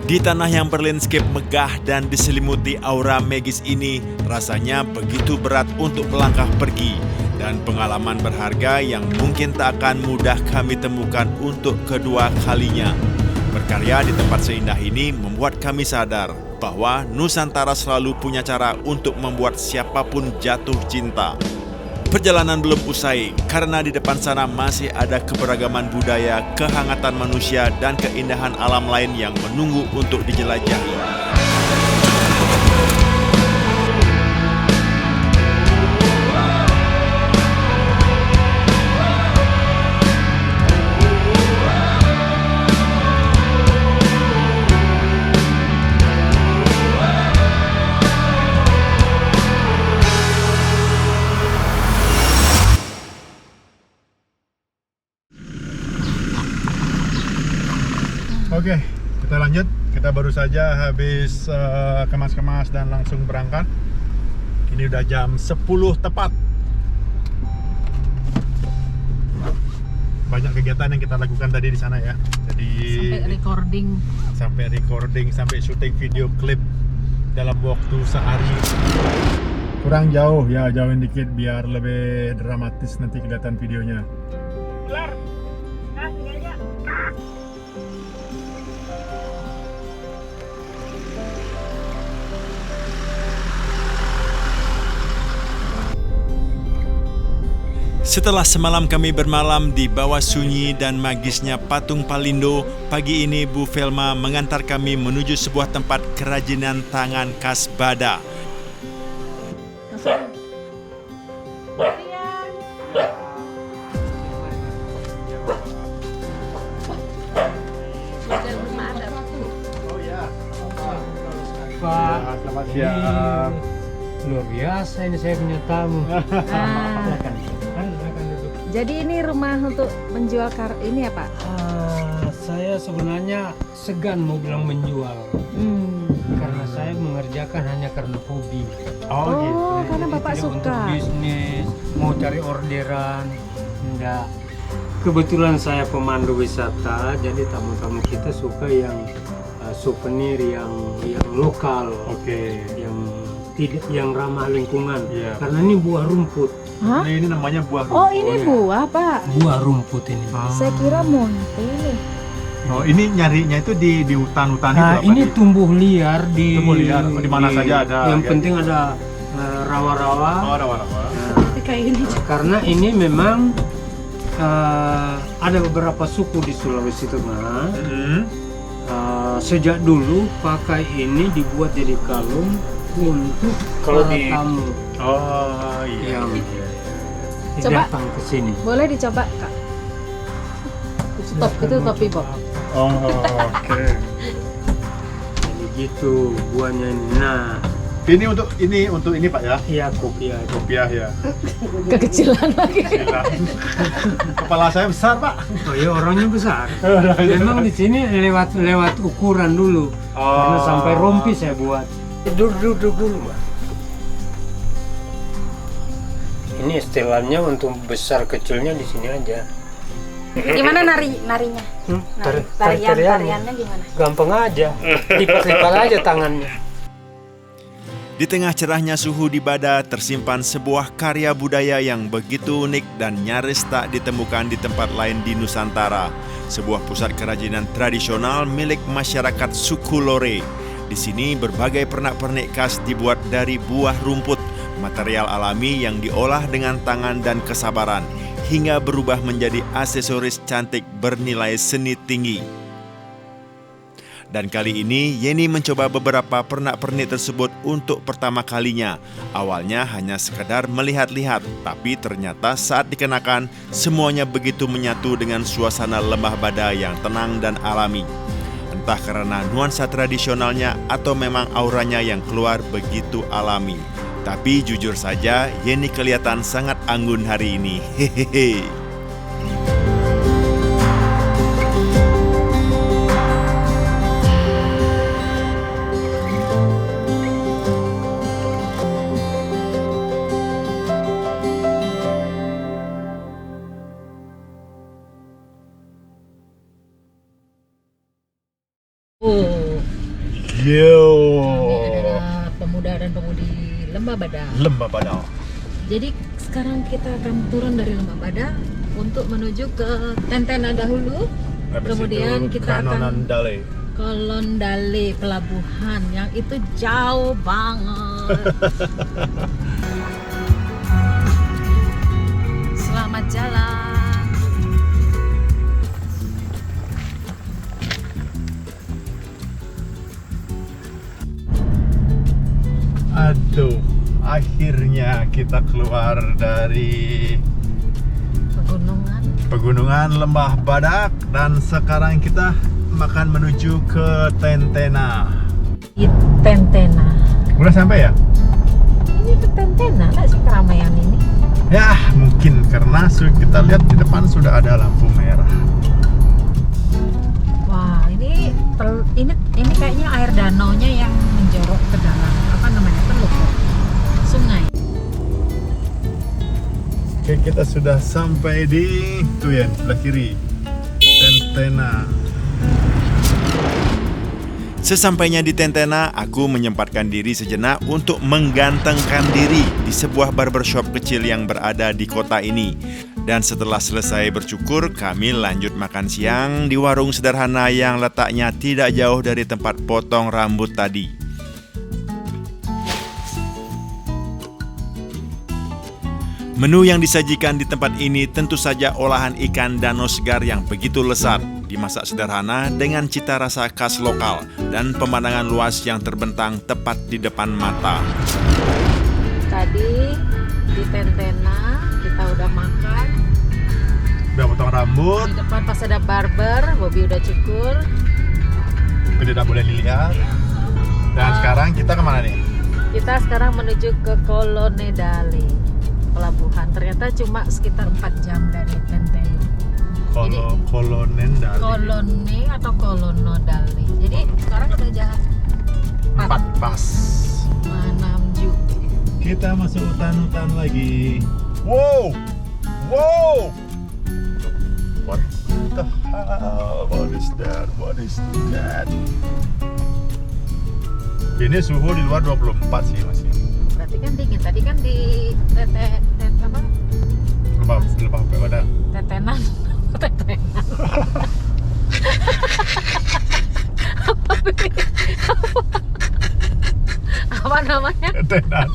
Di tanah yang berlandscape megah dan diselimuti aura magis ini, rasanya begitu berat untuk melangkah pergi. Dan pengalaman berharga yang mungkin tak akan mudah kami temukan untuk kedua kalinya. Berkarya di tempat seindah ini membuat kami sadar bahwa Nusantara selalu punya cara untuk membuat siapapun jatuh cinta. Perjalanan belum usai karena di depan sana masih ada keberagaman budaya, kehangatan manusia, dan keindahan alam lain yang menunggu untuk dijelajahi. Oke, kita lanjut. Kita baru saja habis kemas-kemas dan langsung berangkat. Ini udah jam 10 tepat. Banyak kegiatan yang kita lakukan tadi di sana ya. Jadi sampai recording, sampai syuting video klip dalam waktu sehari. Kurang jauh ya, jauhin dikit biar lebih dramatis nanti kelihatan videonya. Setelah semalam kami bermalam di bawah sunyi dan magisnya patung Palindo, pagi ini Bu Velma mengantar kami menuju sebuah tempat kerajinan tangan khas Bada. Pak, Selamat siang. luar biasa ini saya punya tamu. Jadi ini rumah untuk menjual ini ya Pak? Saya sebenarnya segan mau bilang menjual, karena saya mengerjakan hanya karena hobi. Oh, karena Jadi Bapak tidak suka. untuk bisnis, mau cari orderan, enggak. Kebetulan saya pemandu wisata, jadi tamu-tamu kita suka yang souvenir yang lokal, yang ramah lingkungan. Iya. Karena ini buah rumput. Hah? Ini namanya buah Oh rumput. ini ya. buah Pak? Buah rumput ini. Saya kira monte. Oh, ini nyarinya itu di hutan-hutan itu Nah, apa? ini tumbuh liar di Tumbuh liar, di mana saja ada, Yang ya. penting ada rawa-rawa. Oh, rawa-rawa. Kayak ini. Karena ini memang ada beberapa suku di Sulawesi Tengah. Sejak dulu pakai ini dibuat jadi kalung untuk Kalau para di- tamu Oh, iya. yang Coba. datang ke sini. Boleh dicoba Kak? Stop, itu topi Bob. Oh, oke. Jadi gitu buahnya ini. Nah, Ini untuk ini Pak ya. iya kopiah. Kopiah ya. Kekecilan lagi. Silakan. Kepala saya besar, Pak. Oh ya orangnya besar. Memang di sini lewat ukuran dulu. Karena sampai rompi saya buat. Duduk dulu, Mbak. Ini istilahnya untuk besar kecilnya di sini aja. Gimana narinya? Tariannya gimana? Gampang aja. Lipat-lipat aja tangannya. Di tengah cerahnya suhu di Bada tersimpan sebuah karya budaya yang begitu unik dan nyaris tak ditemukan di tempat lain di Nusantara. Sebuah pusat kerajinan tradisional milik masyarakat suku Lore. Di sini berbagai pernak-pernik khas dibuat dari buah rumput, material alami yang diolah dengan tangan dan kesabaran, hingga berubah menjadi aksesoris cantik bernilai seni tinggi. Dan kali ini Yeni mencoba beberapa pernak-pernik tersebut untuk pertama kalinya. Awalnya hanya sekedar melihat-lihat, tapi ternyata saat dikenakan semuanya begitu menyatu dengan suasana lembah Bada yang tenang dan alami. Entah karena nuansa tradisionalnya atau memang auranya yang keluar begitu alami. Tapi jujur saja Yeni kelihatan sangat anggun hari ini. Hehehe. Yo. Ini adalah pemuda dan pemudi Lembah Bada. Lembah Bada. Jadi sekarang kita akan turun dari Lembah Bada untuk menuju ke Tentena dahulu. Habis Kemudian itu kita akan Kanonandale. Kolondale pelabuhan yang itu jauh banget. Selamat jalan. Aduh, akhirnya kita keluar dari pegunungan Lembah Badak dan sekarang kita akan menuju ke Tentena. Di Tentena. Udah sampai ya? Ini ke Tentena nggak sih keramaian ini? Ya, mungkin karena kita lihat di depan sudah ada lampu merah. Wah, ini kayaknya air danaunya yang menjorok ke dalam. Apa namanya? Teluk ya? Sungai. Oke, kita sudah sampai di tuh ya, sebelah kiri. Tentena. Sesampainya di Tentena, aku menyempatkan diri sejenak untuk menggantengkan diri di sebuah barbershop kecil yang berada di kota ini. Dan setelah selesai bercukur, kami lanjut makan siang di warung sederhana yang letaknya tidak jauh dari tempat potong rambut tadi. Menu yang disajikan di tempat ini tentu saja olahan ikan danau segar yang begitu lezat, dimasak sederhana dengan cita rasa khas lokal dan pemandangan luas yang terbentang tepat di depan mata. Tadi di Tentena kita udah makan. Udah potong rambut, Di depan pas ada barber, Bobby udah cukur. tidak boleh dilihat. Dan sekarang kita kemana nih? Kita sekarang menuju ke Kolonedale pelabuhan. Ternyata cuma sekitar 4 jam dari Tentena. Kolonendale. Kolone atau Kolonodale. Jadi sekarang udah jam 4 pas. menuju. Kita masuk hutan-hutan lagi. Wow, wow. What the hell? What is that? What is that? Ini suhu di luar 24 sih masih. Berarti kan dingin. Tadi kan di apa? Lebah pada. Tetenan. Tetenan. Apa namanya? Tetenan.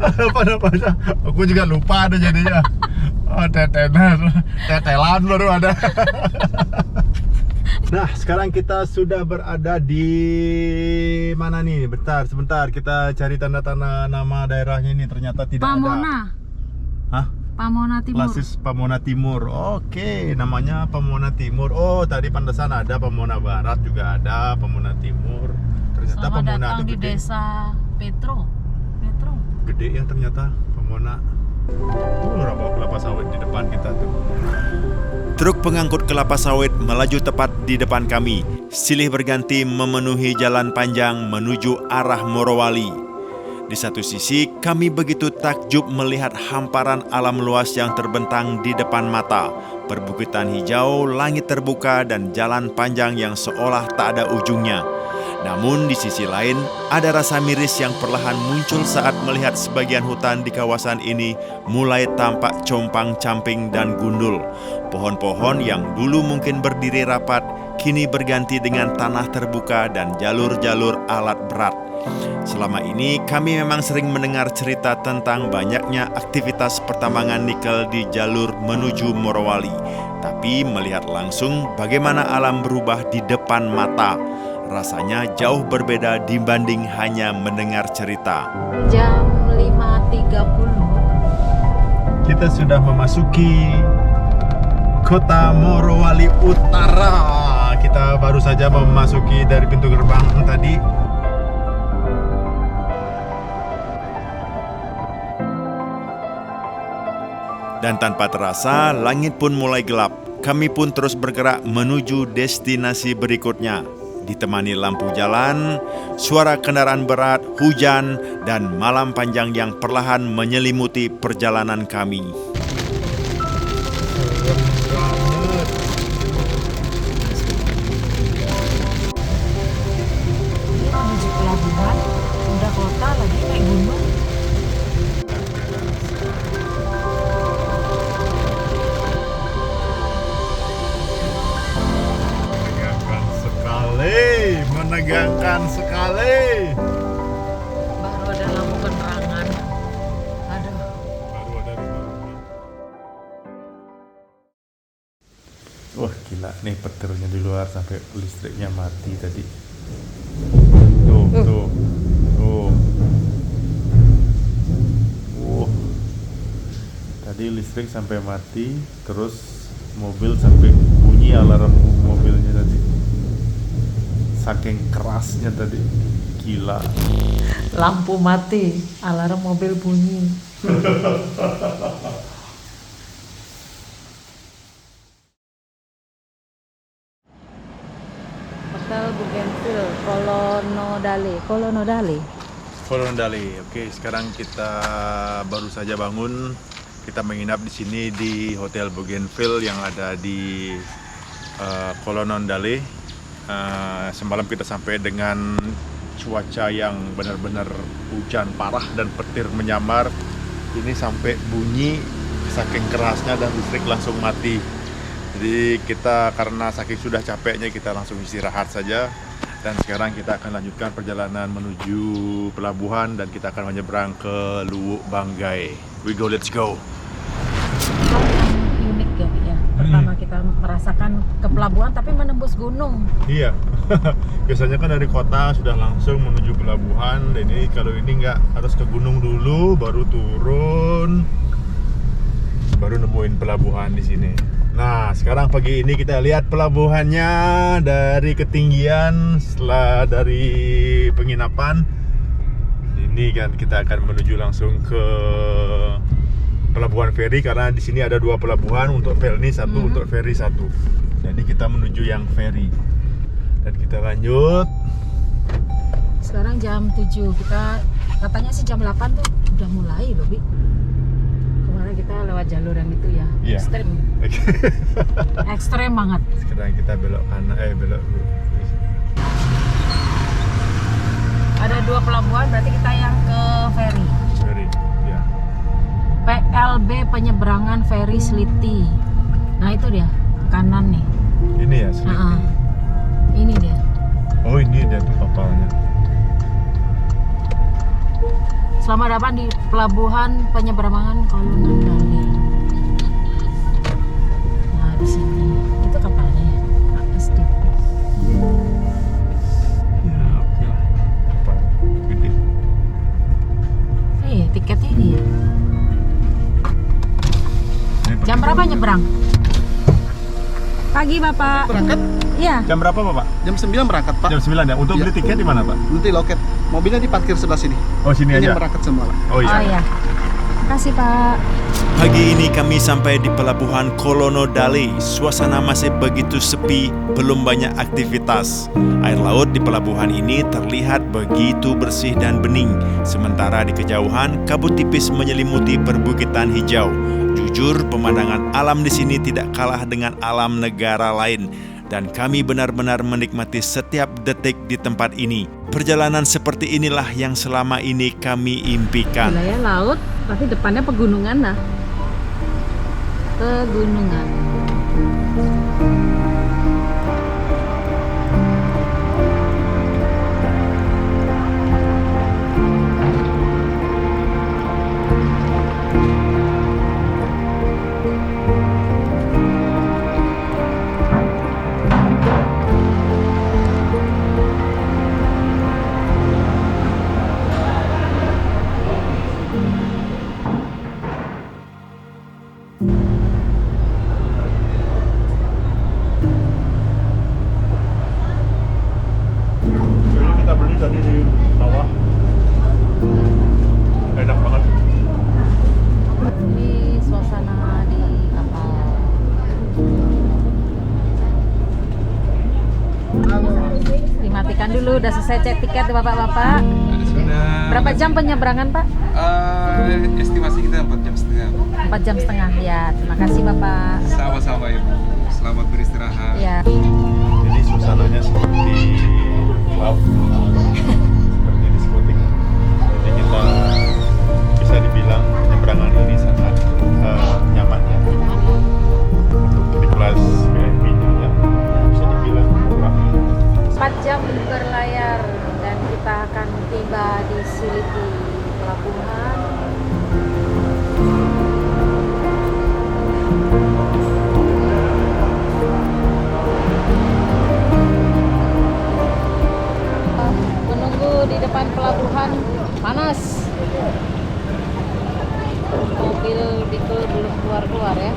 Apa namanya? Aku juga lupa ada jadinya. Oh, tetenan, tetelan baru ada. Nah, sekarang kita sudah berada di mana nih? Sebentar, kita cari tanda-tanda nama daerahnya ini. Ternyata tidak Pamona. ada. Hah? Pamona Timur. Lasis Pamona Timur. Oke, namanya Pamona Timur. Oh, tadi Pantesan ada Pamona Barat juga ada, Pamona Timur. Ternyata Selamat Pamona datang itu di gede. desa Petro. Gede ya ternyata Pamona. Bawa kelapa sawit di depan kita tuh. Truk pengangkut kelapa sawit melaju tepat di depan kami, silih berganti memenuhi jalan panjang menuju arah Morowali. Di satu sisi, kami begitu takjub melihat hamparan alam luas yang terbentang di depan mata. Perbukitan hijau, langit terbuka, dan jalan panjang yang seolah tak ada ujungnya. Namun di sisi lain, ada rasa miris yang perlahan muncul saat melihat sebagian hutan di kawasan ini mulai tampak compang-camping dan gundul. Pohon-pohon yang dulu mungkin berdiri rapat, kini berganti dengan tanah terbuka dan jalur-jalur alat berat. Selama ini kami memang sering mendengar cerita tentang banyaknya aktivitas pertambangan nikel di jalur menuju Morowali. Tapi melihat langsung bagaimana alam berubah di depan mata, rasanya jauh berbeda dibanding hanya mendengar cerita. Jam 5.30. Kita sudah memasuki kota Morowali Utara. Kita baru saja memasuki dari pintu gerbang tadi. Dan tanpa terasa, langit pun mulai gelap. Kami pun terus bergerak menuju destinasi berikutnya. Ditemani lampu jalan, suara kendaraan berat, hujan, dan malam panjang yang perlahan menyelimuti perjalanan kami. lagi kayak gunung. Menegangkan sekali, menegangkan sekali. Baru ada lampu penerangan. Aduh. Baru ada rumah-rumah. Wah gila nih petirnya di luar sampai listriknya mati tadi. Tuh. Tadi listrik sampai mati, terus mobil sampai bunyi alarm mobilnya tadi. Saking kerasnya tadi, gila. Lampu mati, alarm mobil bunyi. Hotel Bougainville, Colonnadale. Colonnadale. Oke, sekarang kita baru saja bangun. Kita menginap di sini di Hotel Bougainville yang ada di Colonnadale. Semalam kita sampai dengan cuaca yang benar-benar hujan parah dan petir menyamar. Ini sampai bunyi saking kerasnya dan listrik langsung mati. Jadi kita karena saking sudah capeknya kita langsung istirahat saja. Dan sekarang kita akan lanjutkan perjalanan menuju pelabuhan dan kita akan menyeberang ke Luwuk Banggai. We go, let's go. Yang unik ya. Pertama kita merasakan ke pelabuhan tapi menembus gunung. Iya, biasanya kan dari kota sudah langsung menuju pelabuhan. Dan ini kalau ini nggak, harus ke gunung dulu, baru turun, baru nemuin pelabuhan di sini. Nah, sekarang pagi ini kita lihat pelabuhannya dari ketinggian setelah dari penginapan. Ini kan kita akan menuju langsung ke pelabuhan feri karena di sini ada 2 pelabuhan, untuk Pelni satu, untuk feri satu. Jadi kita menuju yang feri. Dan kita lanjut. Sekarang jam 7, kita katanya sih jam 8 tuh udah mulai loh, Bi. Kemarin kita lewat jalur yang itu ya, Iya. ekstrem. Ekstrem banget. Sekarang kita belok kanan, belok. Ada 2 pelabuhan, berarti kita yang ke feri. Feri, ya. PLB penyeberangan feri Sliti. Nah itu dia, kanan nih. Ini ya, Sliti. Ini dia. Oh ini dia tuh kapalnya. Selamat datang di pelabuhan penyeberangan Colonnadale. Nah di sini itu kapalnya ya, ASD. Ya oke lah. Kapal gede. Tiketnya ini ya. Jam berapa nyebrang? Pagi Bapak. Berangkat Iya. Jam berapa Pak? jam 9 berangkat Pak. Jam 9 ya. Untuk Iya. beli tiket di mana Pak? Nanti loket. Mobilnya diparkir sebelah sini. Oh sini Ini aja. berangkat semua lah. Oh iya. Oh iya. Makasih Pak. Pagi ini kami sampai di pelabuhan Colonnadale. Suasana masih begitu sepi, belum banyak aktivitas. Air laut di pelabuhan ini terlihat begitu bersih dan bening. Sementara di kejauhan, kabut tipis menyelimuti perbukitan hijau. Jujur, pemandangan alam di sini tidak kalah dengan alam negara lain. Dan kami benar-benar menikmati setiap detik di tempat ini. Perjalanan seperti inilah yang selama ini kami impikan. Wilayah laut, tapi depannya pegunungan lah. Pegunungan. Ini kita beli tadi di bawah. Enak banget. Ini suasana di kapal. Dimatikan dulu, udah selesai cek tiket Bapak-bapak. Sudah. Berapa jam penyeberangan Pak? Estimasi kita 4 jam setengah. 4 jam setengah ya. Terima kasih Bapak. Sama-sama Ibu. Selamat beristirahat. Ya. Jadi suasananya seperti laut, seperti diskotik. Jadi bisa dibilang penyeberangan ini sangat nyaman ya untuk di kelas VIP-nya ya. Bisa dibilang murah. 4 jam berlayar dan kita akan tiba di Selipi pelabuhan. Menunggu di depan pelabuhan panas. Mobil Biko belum keluar ya.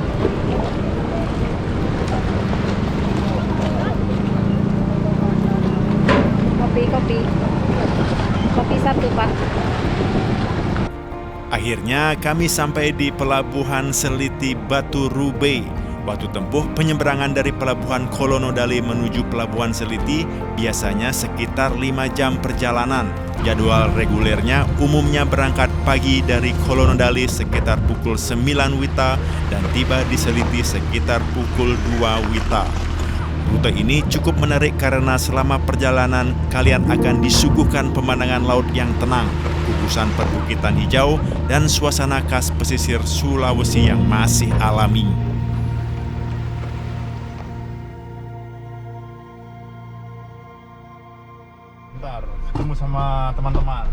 Kopi 1 Pak. Akhirnya kami sampai di Pelabuhan Seliti Batu Rube. Waktu tempuh penyeberangan dari Pelabuhan Kolonodale menuju Pelabuhan Seliti biasanya sekitar 5 jam perjalanan. Jadwal regulernya umumnya berangkat pagi dari Kolonodale sekitar pukul 9 WITA dan tiba di Seliti sekitar pukul 2 WITA. Rute ini cukup menarik karena selama perjalanan kalian akan disuguhkan pemandangan laut yang tenang, gugusan perbukitan hijau, dan suasana khas pesisir Sulawesi yang masih alami. Bentar, ketemu sama teman-teman.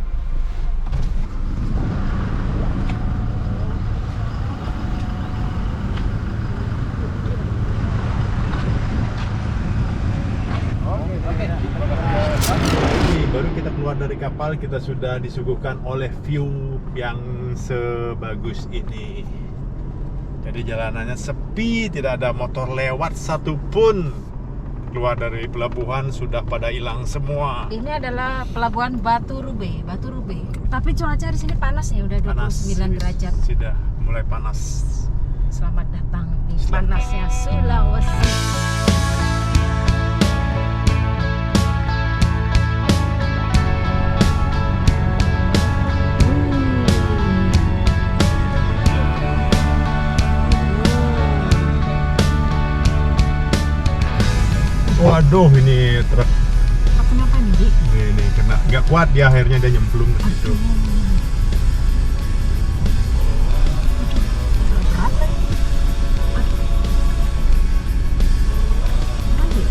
Baru kita keluar dari kapal, kita sudah disuguhkan oleh view yang sebagus ini. Jadi jalanannya sepi, tidak ada motor lewat satupun. Keluar dari pelabuhan sudah pada hilang semua. Ini adalah pelabuhan Batu Rube. Tapi cuaca di sini panas ya, udah 29 derajat. Sudah mulai panas. Selamat datang di panasnya Sulawesi. Waduh, ini truk Kenapa nih, Di? ini kena nggak kuat dia, akhirnya dia nyemplung ke situ. Berat lagi. Aduh.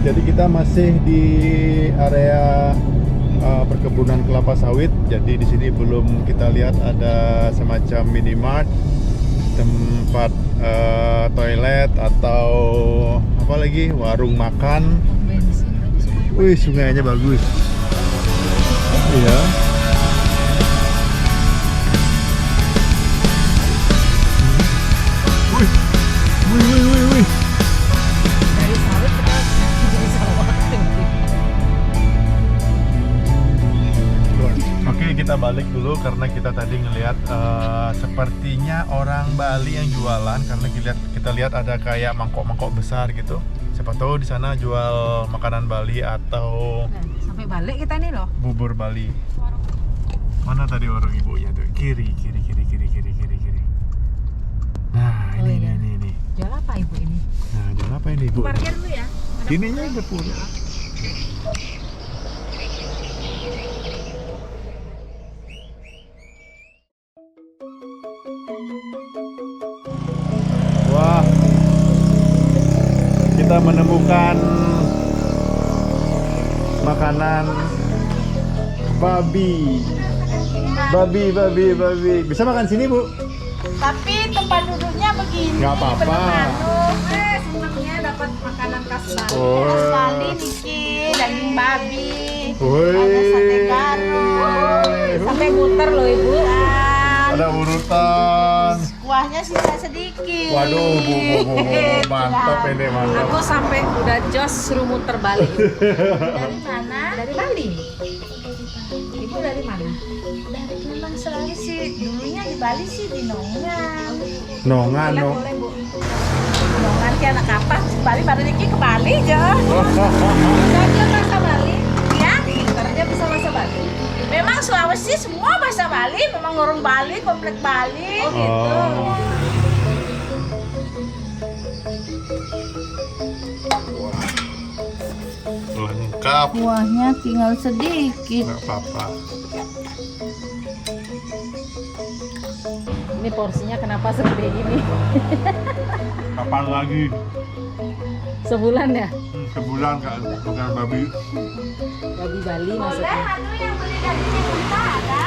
Jadi kita masih di area perkebunan kelapa sawit. Jadi di sini belum kita lihat ada semacam minimart, tempat toilet atau apa lagi, warung makan. Bensin lagi semuanya. Wih, sungainya bagus. Iya. Wih. Dari sawit kita jadi sawah. Oke, kita balik dulu karena kita tadi ngelihat sepertinya orang Bali yang jualan, karena kita lihat ada kayak mangkok-mangkok besar gitu. Siapa tahu di sana jual makanan Bali atau Nah, sampai balik kita nih loh. bubur Bali. Mana tadi warung ibunya tuh? Kiri. Nah, Oh, ini iya. ini. Jual apa ibu ini? Nah, jual apa ini, Bu? Parkir dulu ya. Ininya udah punya. Wah, kita menemukan makanan babi. Babi. Bisa makan sini, Bu? Tapi tempat duduknya begini. Nggak apa-apa. Senangnya dapat makanan khas Bali. Oh. Khas Bali, Niki, daging babi. Woi. Ada sate garut. Sampai muter loh Ibu. Ada urutan. Kuahnya sisa sedikit. Waduh, Bu. Mantap ini, mantap. Aku sampai udah jos suruh muter Bali. Dari mana? Dari Bali. Ibu dari mana? Dari Kemang Sulawesi. Dulunya di Bali sih di Nongan. Nongan, no. Boleh Bu. Nongan ke anak kapan? Bali pada Niki ke Bali aja. Bisa bahasa Bali? Ya, karena bisa bahasa Bali. Memang Sulawesi semua bahasa Bali, memang orang Bali, komplek Bali gitu. Lengkap. Kuahnya tinggal sedikit. Nggak apa-apa. Ini porsinya kenapa segede ini? Kapan lagi? Sebulan ya? Sebulan kan bukan babi. Babi Bali maksudnya. Yang beli dagingnya kita ada.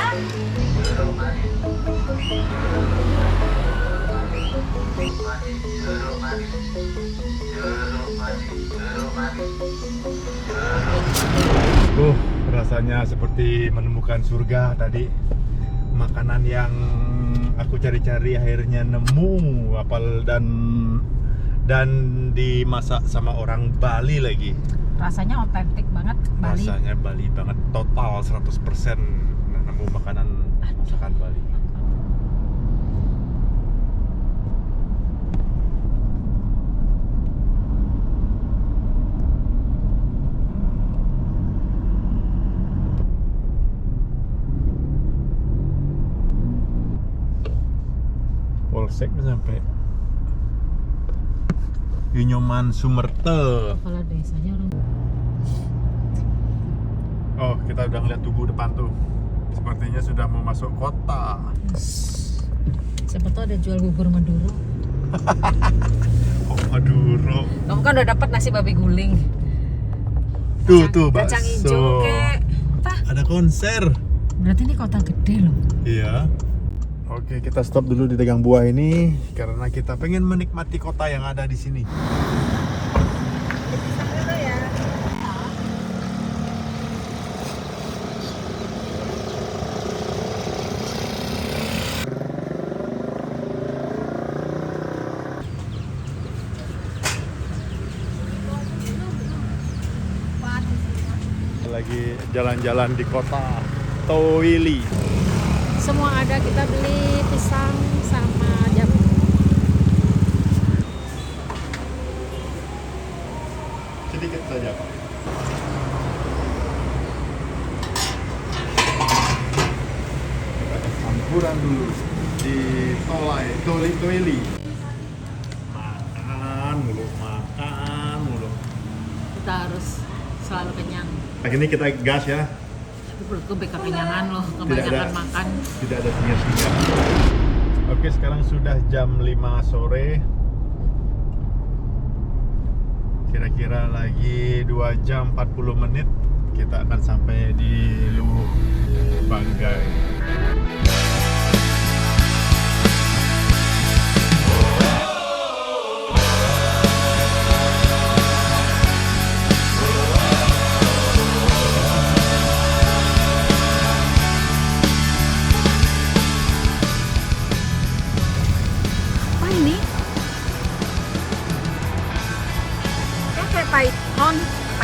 Rasanya seperti menemukan surga tadi. Makanan yang aku cari-cari akhirnya nemu, dan dimasak sama orang Bali lagi. Rasanya otentik banget Bali. Rasanya Bali banget, total 100% nemu makanan masakan Bali. Polsek sampai Inyoman Sumerte. Kepala desanya orang. Oh, kita udah ngeliat tugu depan tuh. Sepertinya sudah mau masuk kota. Siapa tahu ada jual bubur Maduro. Oh, Maduro. Kamu kan udah dapat nasi babi guling. Tuh bakso. Kacang hijau kek. Apa? Ada konser. Berarti ini kota gede loh. Iya. Oke, kita stop dulu di Tegang Buah ini karena kita pengen menikmati kota yang ada di sini. Lagi jalan-jalan di kota Towili. Semua ada, kita beli pisang sama jamu. Sedikit saja, Pak. Kita ada campuran dulu di Towili. Makan mulu. Kita harus selalu kenyang. Ini kita gas ya. Tapi perutku beka kenyangan loh, kebanyakan makan. Tidak ada singa-singa. Oke, sekarang sudah jam 5 sore. Kira-kira lagi 2 jam 40 menit kita akan sampai di Luwuk Banggai.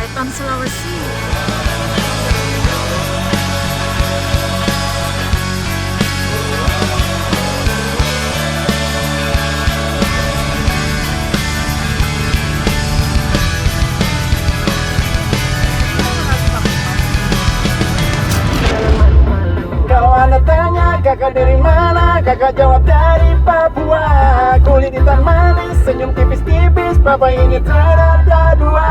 Python Sulawesi. Kalau anda tanya kakak dari mana, kakak jawab dari Papua. Kulit hitam manis, senyum tipis-tipis, papa ini terada dua.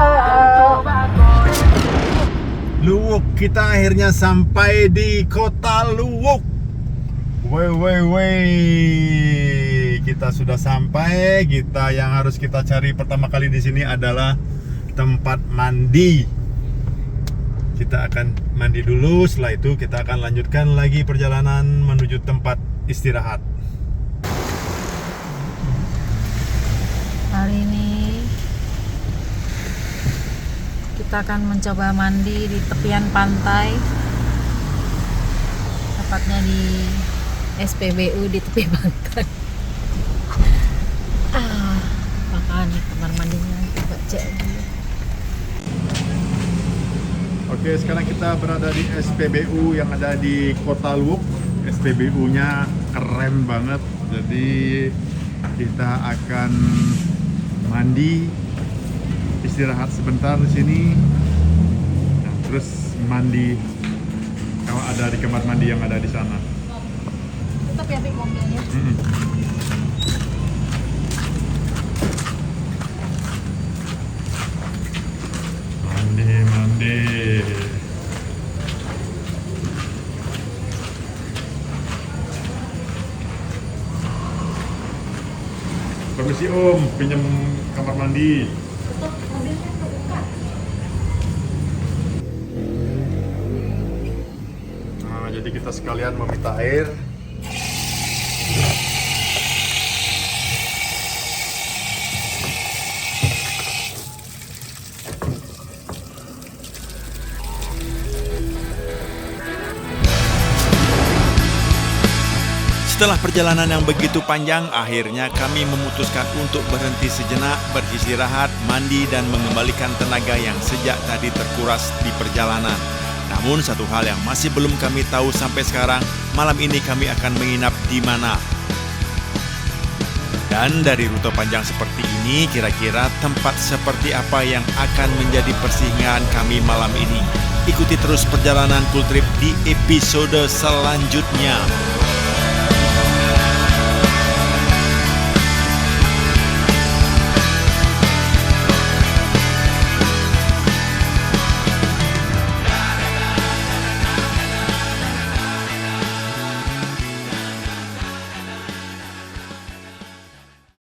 Luwuk, kita akhirnya sampai di kota Luwuk. Kita sudah sampai. Yang harus kita cari pertama kali di sini adalah tempat mandi. Kita akan mandi dulu, setelah itu kita akan lanjutkan lagi perjalanan menuju tempat istirahat. Hari ini kita akan mencoba mandi di tepian pantai, tepatnya di SPBU di tepi pantai. Makanya kamar mandinya coba cek dulu. Oke, sekarang kita berada di SPBU yang ada di Kota Luwuk. SPBU-nya keren banget. Jadi kita akan mandi, istirahat sebentar di sini. Nah, terus mandi kalau ada di kamar mandi yang ada di sana. Tetap ya Pik, mobilnya. Mandi. Permisi Om, pinjam kamar mandi. Nah, jadi kita sekalian meminta air. Setelah perjalanan yang begitu panjang, akhirnya kami memutuskan untuk berhenti sejenak, beristirahat, mandi, dan mengembalikan tenaga yang sejak tadi terkuras di perjalanan. Namun satu hal yang masih belum kami tahu sampai sekarang, malam ini kami akan menginap di mana. Dan dari rute panjang seperti ini, kira-kira tempat seperti apa yang akan menjadi persinggahan kami malam ini? Ikuti terus perjalanan Cool Trip di episode selanjutnya.